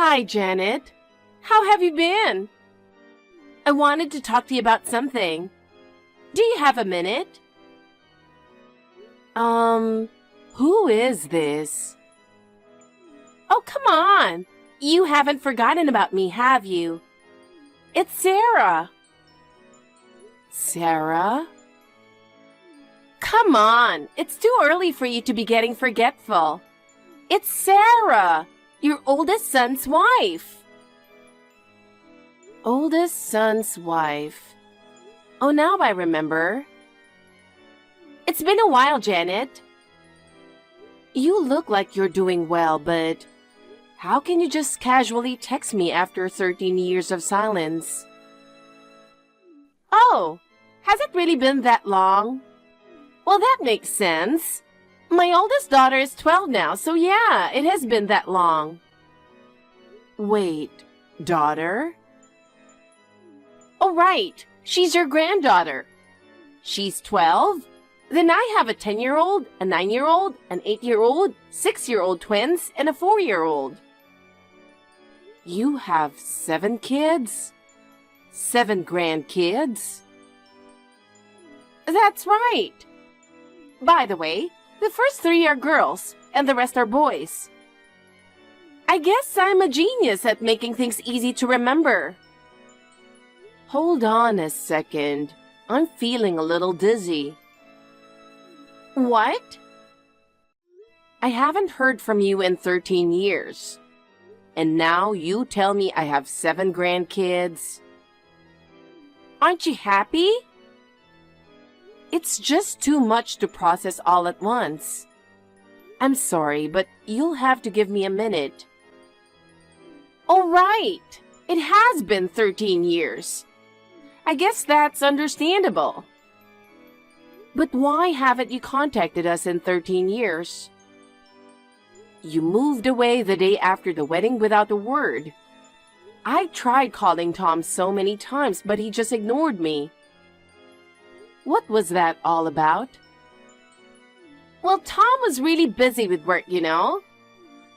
Hi, Janet. How have you been? I wanted to talk to you about something. Do you have a minute? Who is this? Oh, come on. You haven't forgotten about me, have you? It's Sarah. Sarah? Come on. It's too early for you to be getting forgetful. It's Sarah, your oldest son's wife. Oldest son's wife. Oh, now I remember. It's been a while, Janet. You look like you're doing well, but how can you just casually text me after 13 years of silence? Oh, has it really been that long? Well, that makes sense. My oldest daughter is 12 now, so yeah, it has been that long. Wait, daughter? Oh, right. She's your granddaughter. She's 12? Then I have a 10-year-old, a 9-year-old, an 8-year-old, 6-year-old twins, and a 4-year-old. You have 7 kids? 7 grandkids? That's right. By the way, the first 3 are girls, and the rest are boys. I guess I'm a genius at making things easy to remember. Hold on a second. I'm feeling a little dizzy. What? I haven't heard from you in 13 years. And now you tell me I have 7 grandkids. Aren't you happy? It's just too much to process all at once. I'm sorry, but you'll have to give me a minute. All right. It has been 13 years. I guess that's understandable. But why haven't you contacted us in 13 years? You moved away the day after the wedding without a word. I tried calling Tom so many times, but he just ignored me. What was that all about? Well, Tom was really busy with work, you know.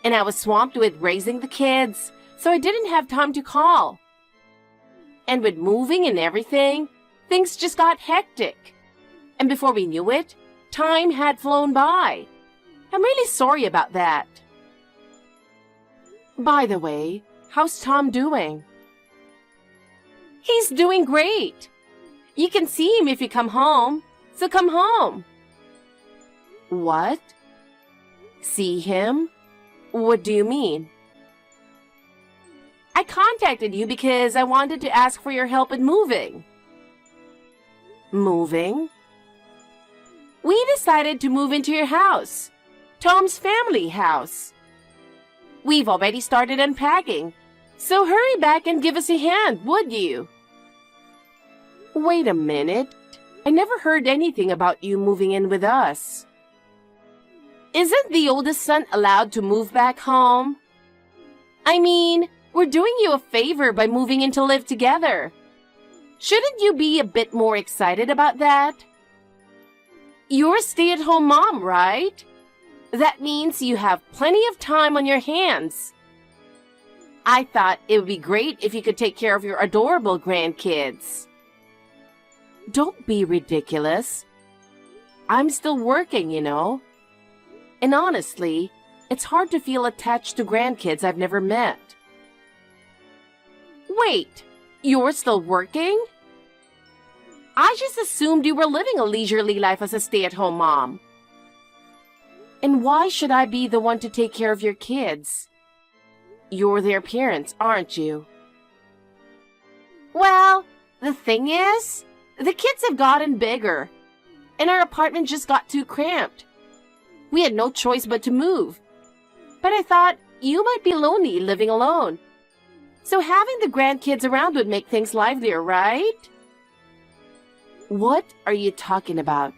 And I was swamped with raising the kids, so I didn't have time to call. And with moving and everything, things just got hectic. And before we knew it, time had flown by. I'm really sorry about that. By the way, how's Tom doing? He's doing great. You can see him if you come home, so come home. What? See him? What do you mean? I contacted you because I wanted to ask for your help in moving. Moving? We decided to move into your house, Tom's family house. We've already started unpacking, so hurry back and give us a hand, would you? Wait a minute. I never heard anything about you moving in with us. Isn't the oldest son allowed to move back home? I mean, we're doing you a favor by moving in to live together. Shouldn't you be a bit more excited about that? You're a stay-at-home mom, right? That means you have plenty of time on your hands. I thought it would be great if you could take care of your adorable grandkids. Don't be ridiculous. I'm still working, you know. And honestly, it's hard to feel attached to grandkids I've never met. Wait, you're still working? I just assumed you were living a leisurely life as a stay-at-home mom. And why should I be the one to take care of your kids? You're their parents, aren't you? Well, the thing is, the kids have gotten bigger, and our apartment just got too cramped. We had no choice but to move. But I thought you might be lonely living alone. So having the grandkids around would make things livelier, right? What are you talking about?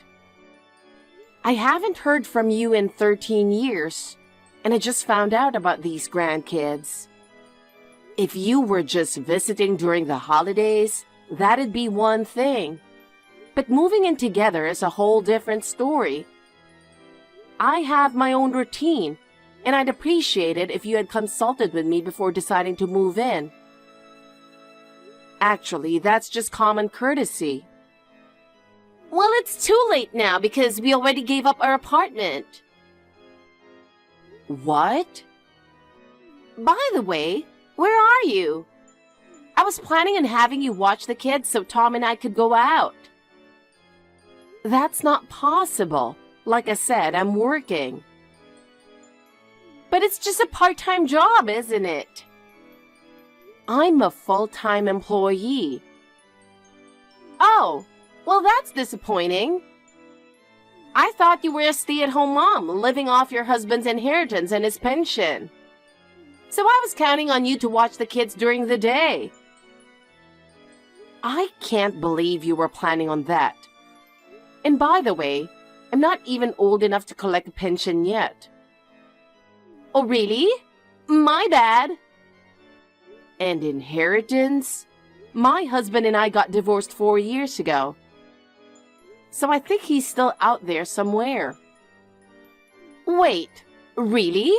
I haven't heard from you in 13 years, and I just found out about these grandkids. If you were just visiting during the holidays, that'd be one thing. But moving in together is a whole different story. I have my own routine, and I'd appreciate it if you had consulted with me before deciding to move in. Actually, that's just common courtesy. Well, it's too late now because we already gave up our apartment. What? By the way, where are you? I was planning on having you watch the kids so Tom and I could go out. That's not possible. Like I said, I'm working. But it's just a part-time job, isn't it? I'm a full-time employee. Oh, well, that's disappointing. I thought you were a stay-at-home mom, living off your husband's inheritance and his pension. So I was counting on you to watch the kids during the day. I can't believe you were planning on that. And by the way, I'm not even old enough to collect a pension yet. Oh, really? My bad. And inheritance? My husband and I got divorced 4 years ago. So I think he's still out there somewhere. Wait, really?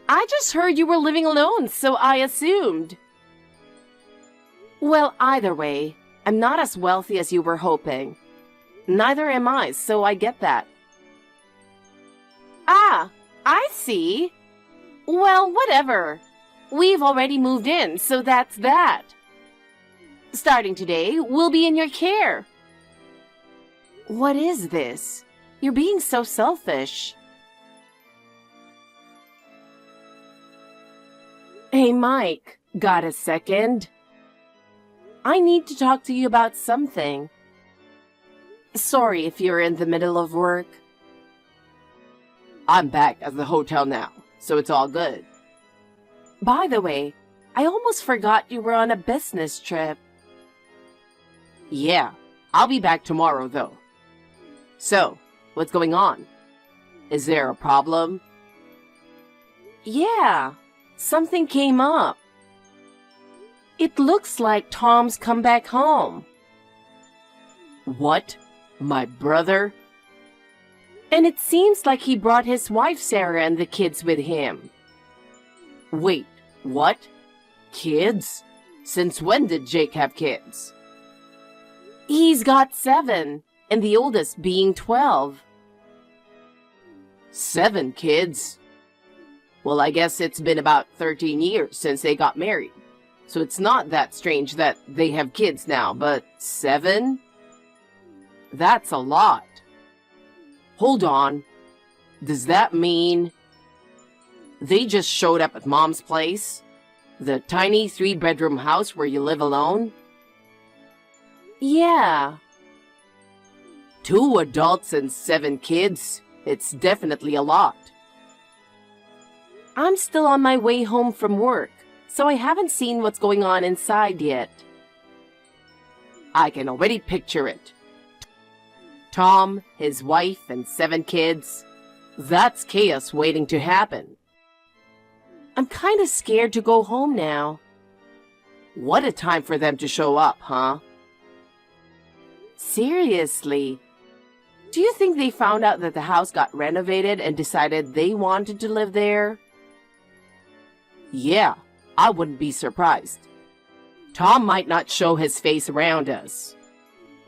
I just heard you were living alone, so I assumed. Well, either way, I'm not as wealthy as you were hoping. Neither am I, so I get that. Ah, I see. Well, whatever. We've already moved in, so that's that. Starting today, we'll be in your care. What is this? You're being so selfish. Hey, Mike, got a second? I need to talk to you about something. Sorry if you're in the middle of work. I'm back at the hotel now, so it's all good. By the way, I almost forgot you were on a business trip. Yeah, I'll be back tomorrow, though. So, what's going on? Is there a problem? Yeah, something came up. It looks like Tom's come back home. What? My brother? And it seems like he brought his wife Sarah and the kids with him. Wait, what? Kids? Since when did Jake have kids? He's got 7, and the oldest being 12. 7 kids? Well, I guess it's been about 13 years since they got married. So it's not that strange that they have kids now, but 7? That's a lot. Hold on. Does that mean they just showed up at Mom's place? The tiny 3-bedroom house where you live alone? Yeah. 2 adults and 7 kids? It's definitely a lot. I'm still on my way home from work, so I haven't seen what's going on inside yet. I can already picture it. Tom, his wife, and 7 kids. That's chaos waiting to happen. I'm kind of scared to go home now. What a time for them to show up, huh? Seriously. Do you think they found out that the house got renovated and decided they wanted to live there? Yeah, I wouldn't be surprised. Tom might not show his face around us,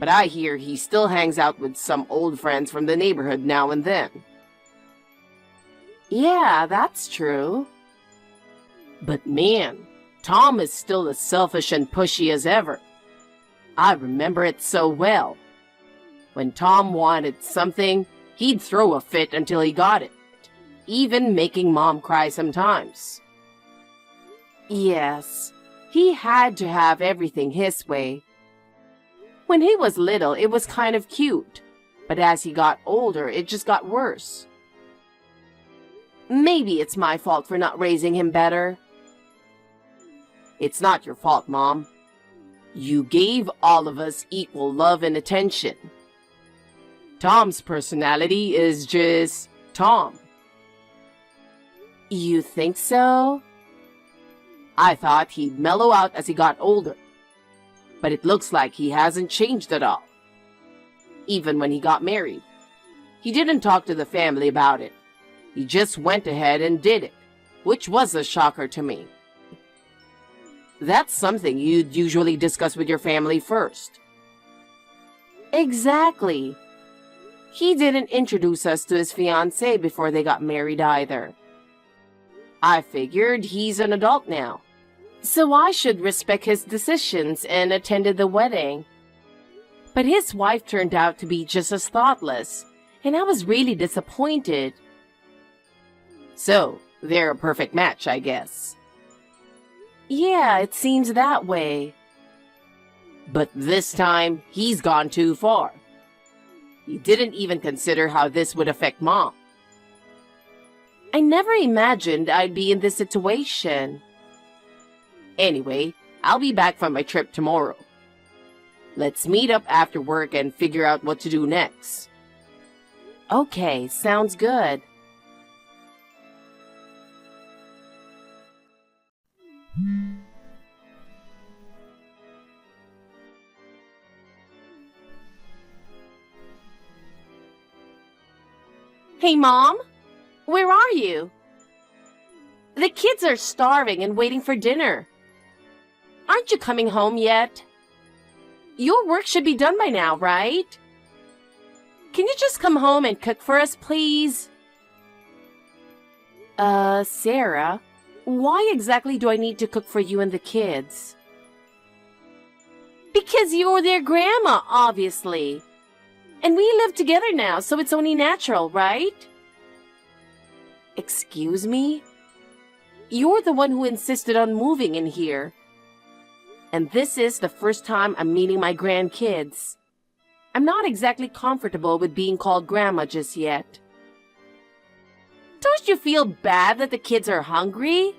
but I hear he still hangs out with some old friends from the neighborhood now and then. Yeah, that's true. But man, Tom is still as selfish and pushy as ever. I remember it so well. When Tom wanted something, he'd throw a fit until he got it, even making Mom cry sometimes. Yes, he had to have everything his way. When he was little, it was kind of cute, but as he got older, it just got worse. Maybe it's my fault for not raising him better. It's not your fault, Mom. You gave all of us equal love and attention. Tom's personality is just Tom. You think so? I thought he'd mellow out as he got older, but it looks like he hasn't changed at all. Even when he got married, he didn't talk to the family about it. He just went ahead and did it, which was a shocker to me. That's something you'd usually discuss with your family first. Exactly. He didn't introduce us to his fiancée before they got married either. I figured he's an adult now, so I should respect his decisions and attended the wedding. But his wife turned out to be just as thoughtless, and I was really disappointed. So, they're a perfect match, I guess. Yeah, it seems that way. But this time, he's gone too far. He didn't even consider how this would affect Mom. I never imagined I'd be in this situation. Anyway, I'll be back from my trip tomorrow. Let's meet up after work and figure out what to do next. Okay, sounds good. Hey, Mom, where are you? The kids are starving and waiting for dinner. Aren't you coming home yet? Your work should be done by now, right? Can you just come home and cook for us, please? Sarah, why exactly do I need to cook for you and the kids? Because you're their grandma, obviously. And we live together now, so it's only natural, right? Excuse me? You're the one who insisted on moving in here. And this is the first time I'm meeting my grandkids. I'm not exactly comfortable with being called grandma just yet. Don't you feel bad that the kids are hungry?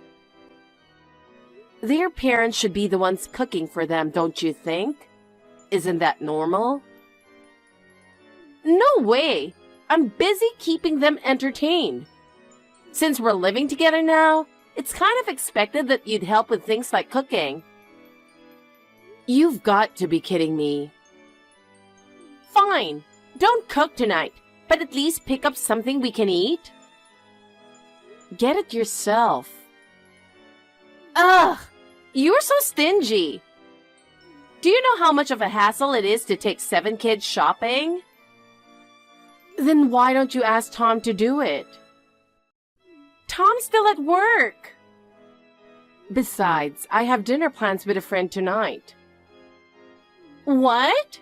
Their parents should be the ones cooking for them, don't you think? Isn't that normal? No way! I'm busy keeping them entertained. Since we're living together now, it's kind of expected that you'd help with things like cooking. You've got to be kidding me. Fine, don't cook tonight, but at least pick up something we can eat. Get it yourself. Ugh, you're so stingy. Do you know how much of a hassle it is to take 7 kids shopping? Then why don't you ask Tom to do it? Tom's still at work. Besides, I have dinner plans with a friend tonight. What?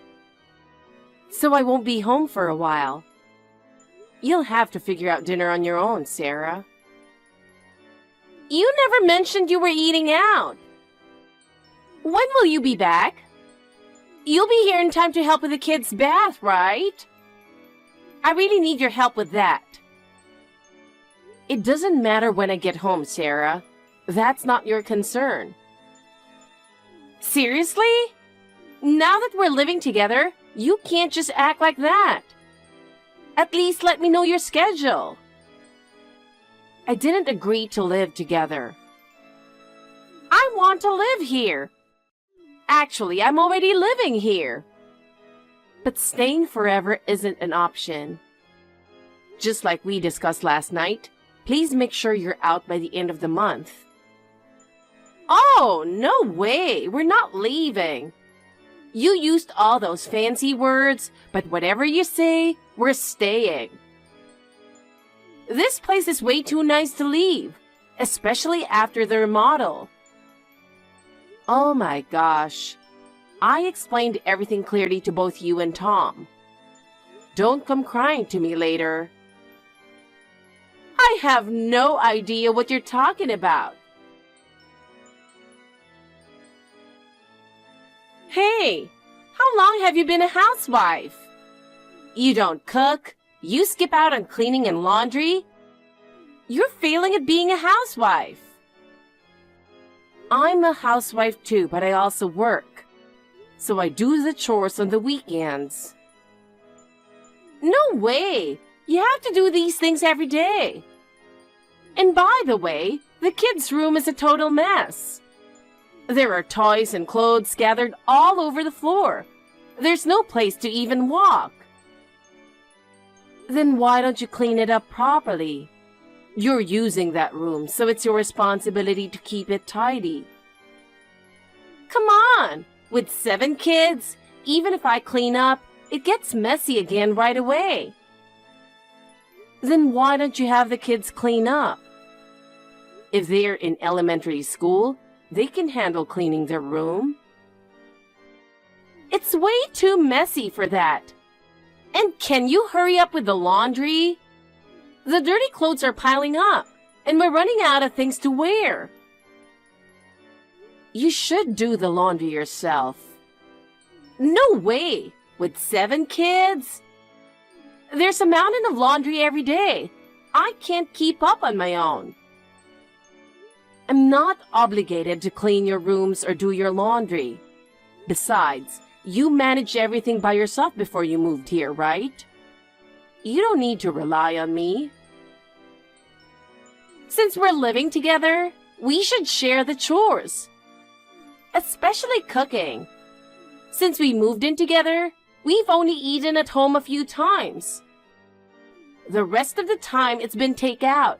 So I won't be home for a while. You'll have to figure out dinner on your own, Sarah. You never mentioned you were eating out. When will you be back? You'll be here in time to help with the kids' bath, right? I really need your help with that. It doesn't matter when I get home, Sarah. That's not your concern. Seriously? Now that we're living together, you can't just act like that. At least let me know your schedule. I didn't agree to live together. I want to live here. Actually, I'm already living here. But staying forever isn't an option. Just like we discussed last night, please make sure you're out by the end of the month. Oh, no way! We're not leaving. You used all those fancy words, but whatever you say, we're staying. This place is way too nice to leave, especially after the remodel. Oh my gosh. I explained everything clearly to both you and Tom. Don't come crying to me later. I have no idea what you're talking about. Hey, how long have you been a housewife? You don't cook, you skip out on cleaning and laundry. You're failing at being a housewife. I'm a housewife too, but I also work. So I do the chores on the weekends. No way! You have to do these things every day. And by the way, the kids' room is a total mess. There are toys and clothes scattered all over the floor. There's no place to even walk. Then why don't you clean it up properly? You're using that room, so it's your responsibility to keep it tidy. Come on! With 7 kids, even if I clean up, it gets messy again right away. Then why don't you have the kids clean up? If they're in elementary school, they can handle cleaning their room. It's way too messy for that. And can you hurry up with the laundry? The dirty clothes are piling up, and we're running out of things to wear. You should do the laundry yourself. No way! With 7 kids? There's a mountain of laundry every day. I can't keep up on my own. I'm not obligated to clean your rooms or do your laundry. Besides, you managed everything by yourself before you moved here, right? You don't need to rely on me. Since we're living together, we should share the chores. Especially cooking. Since we moved in together, we've only eaten at home a few times. The rest of the time it's been takeout.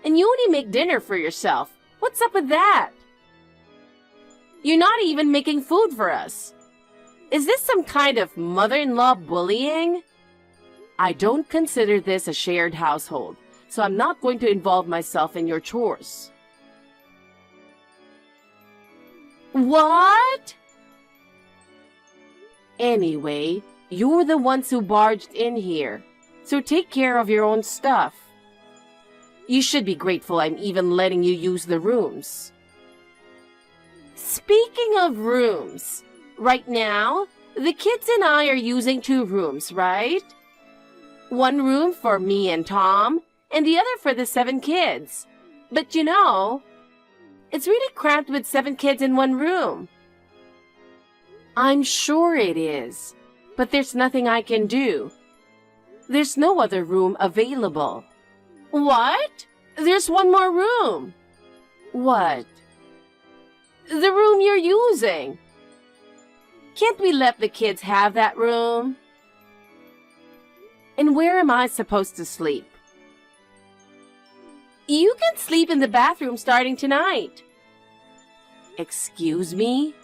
And you only make dinner for yourself. What's up with that? You're not even making food for us. Is this some kind of mother-in-law bullying? I don't consider this a shared household, so I'm not going to involve myself in your chores. What? Anyway, you're the ones who barged in here, so take care of your own stuff. You should be grateful I'm even letting you use the rooms. Speaking of rooms, right now, the kids and I are using 2 rooms, right? 1 room for me and Tom, and the other for the 7 kids. But you know, it's really cramped with 7 kids in 1 room. I'm sure it is, but there's nothing I can do. There's no other room available. What? There's 1 more room. What? The room you're using. Can't we let the kids have that room? And where am I supposed to sleep? You can sleep in the bathroom starting tonight. Excuse me?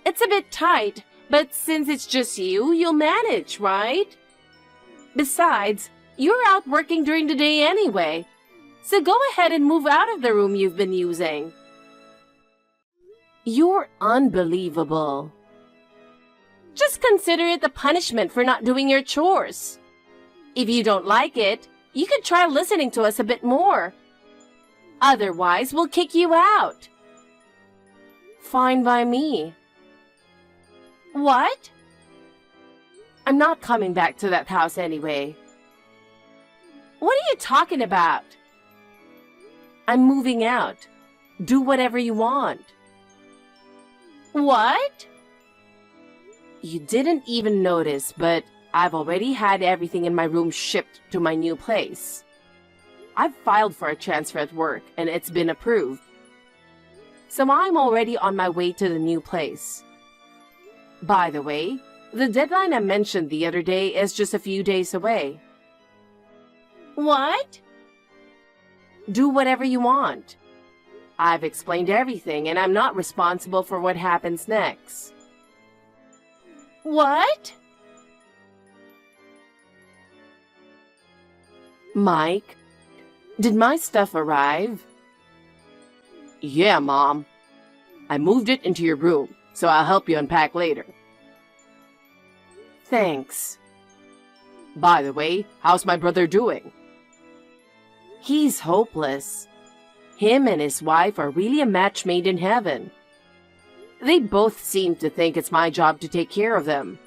It's a bit tight, but since it's just you, you'll manage, right? Besides, you're out working during the day anyway, so go ahead and move out of the room you've been using. You're unbelievable. Just consider it a punishment for not doing your chores. If you don't like it, you could try listening to us a bit more. Otherwise, we'll kick you out. Fine by me. What? I'm not coming back to that house anyway. What are you talking about? I'm moving out. Do whatever you want. What? You didn't even notice, but I've already had everything in my room shipped to my new place. I've filed for a transfer at work, and it's been approved. So I'm already on my way to the new place. By the way, the deadline I mentioned the other day is just a few days away. What? Do whatever you want. I've explained everything, and I'm not responsible for what happens next. What? Mike, did my stuff arrive? Yeah, Mom. I moved it into your room, so I'll help you unpack later. Thanks. By the way, how's my brother doing? He's hopeless. Him and his wife are really a match made in heaven. They both seem to think it's my job to take care of them.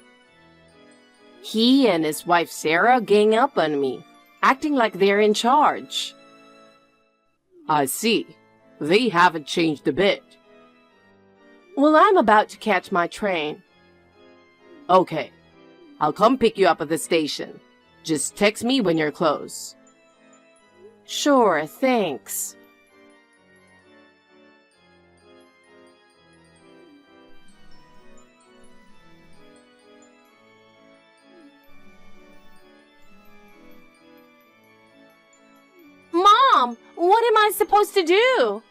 He and his wife Sarah gang up on me, acting like they're in charge. I see. They haven't changed a bit. Well, I'm about to catch my train. Okay. I'll come pick you up at the station. Just text me when you're close. Sure, thanks. Mom, what am I supposed to do?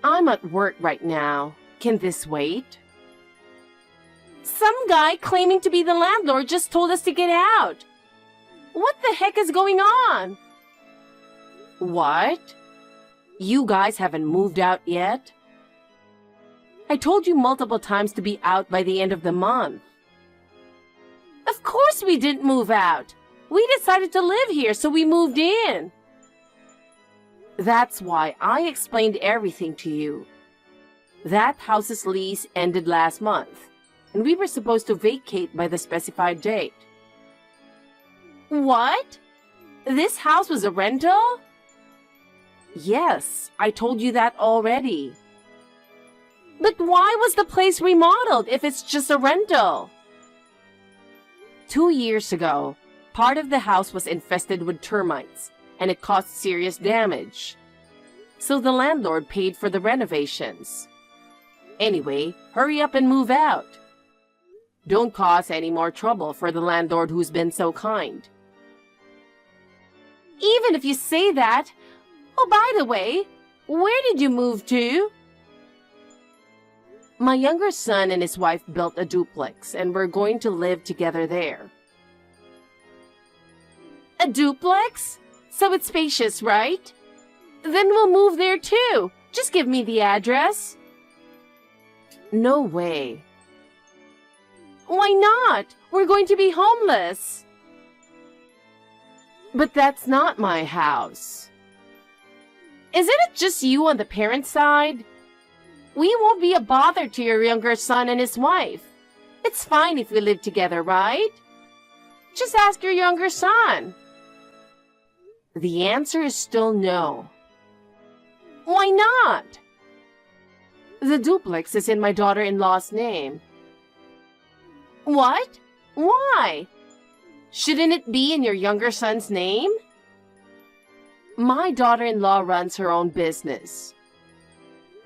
I'm at work right now. Can this wait? Some guy claiming to be the landlord just told us to get out. What the heck is going on? What? You guys haven't moved out yet? I told you multiple times to be out by the end of the month. Of course we didn't move out. We decided to live here, so we moved in. That's why I explained everything to you. That house's lease ended last month, and we were supposed to vacate by the specified date. What? This house was a rental? Yes, I told you that already. But why was the place remodeled if it's just a rental? 2 years ago, part of the house was infested with termites, and it caused serious damage. So the landlord paid for the renovations. Anyway, hurry up and move out. Don't cause any more trouble for the landlord who's been so kind. Even if you say that, oh, by the way, where did you move to? My younger son and his wife built a duplex, and we're going to live together there. A duplex? So it's spacious, right? Then we'll move there too. Just give me the address. No way. Why not? We're going to be homeless. But that's not my house. Isn't it just you on the parent side? We won't be a bother to your younger son and his wife. It's fine if we live together, right? Just ask your younger son. The answer is still no. Why not? The duplex is in my daughter-in-law's name. What? Why? Shouldn't it be in your younger son's name? My daughter-in-law runs her own business.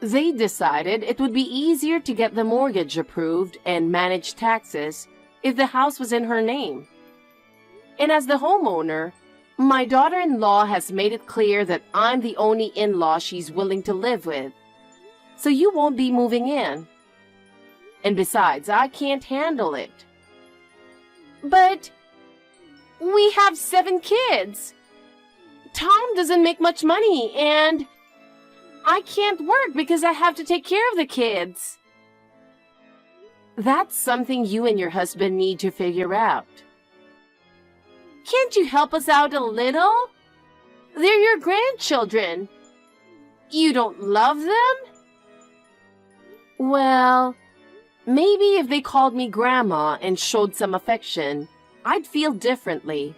They decided it would be easier to get the mortgage approved and manage taxes if the house was in her name. And as the homeowner, my daughter-in-law has made it clear that I'm the only in-law she's willing to live with. So you won't be moving in. And besides, I can't handle it. But we have 7 kids. Tom doesn't make much money, and I can't work because I have to take care of the kids. That's something you and your husband need to figure out. Can't you help us out a little? They're your grandchildren. You don't love them? Well, maybe if they called me Grandma and showed some affection, I'd feel differently.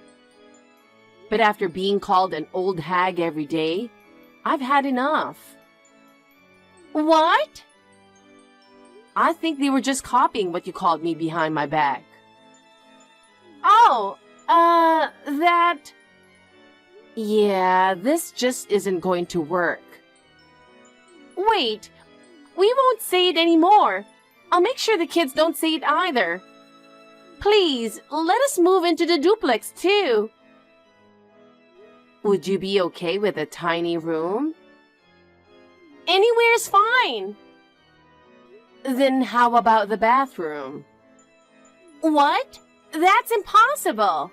But after being called an old hag every day, I've had enough. What? I think they were just copying what you called me behind my back. Oh, that... Yeah, this just isn't going to work. Wait, we won't say it anymore. I'll make sure the kids don't say it either. Please, let us move into the duplex too. Would you be okay with a tiny room? Anywhere's fine. Then how about the bathroom? What? That's impossible.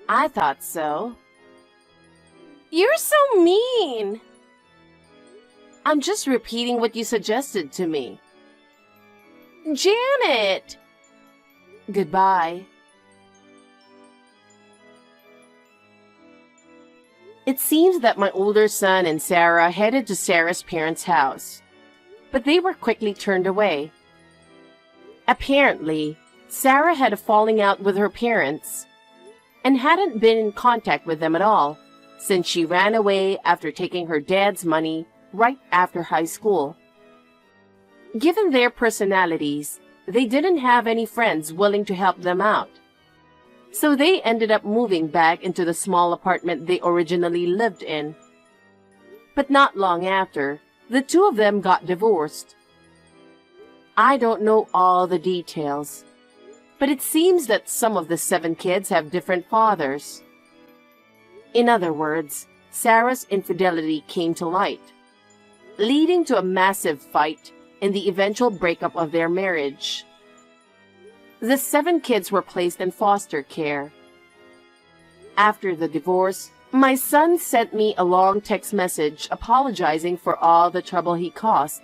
I thought so. You're so mean. I'm just repeating what you suggested to me. Janet! Goodbye. It seems that my older son and Sarah headed to Sarah's parents' house, but they were quickly turned away. Apparently, Sarah had a falling out with her parents and hadn't been in contact with them at all since she ran away after taking her dad's money right after high school. Given their personalities, they didn't have any friends willing to help them out. So they ended up moving back into the small apartment they originally lived in. But not long after, the two of them got divorced. I don't know all the details, But it seems that some of the 7 kids have different fathers. In other words, Sarah's infidelity came to light, leading to a massive fight and the eventual breakup of their marriage. The 7 kids were placed in foster care. After the divorce, my son sent me a long text message apologizing for all the trouble he caused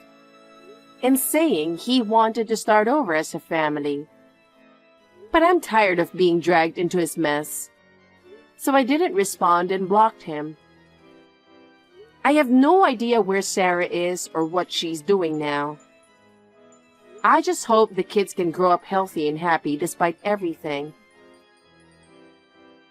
and saying he wanted to start over as a family. But I'm tired of being dragged into his mess, so I didn't respond and blocked him. I have no idea where Sarah is or what she's doing now. I just hope the kids can grow up healthy and happy despite everything.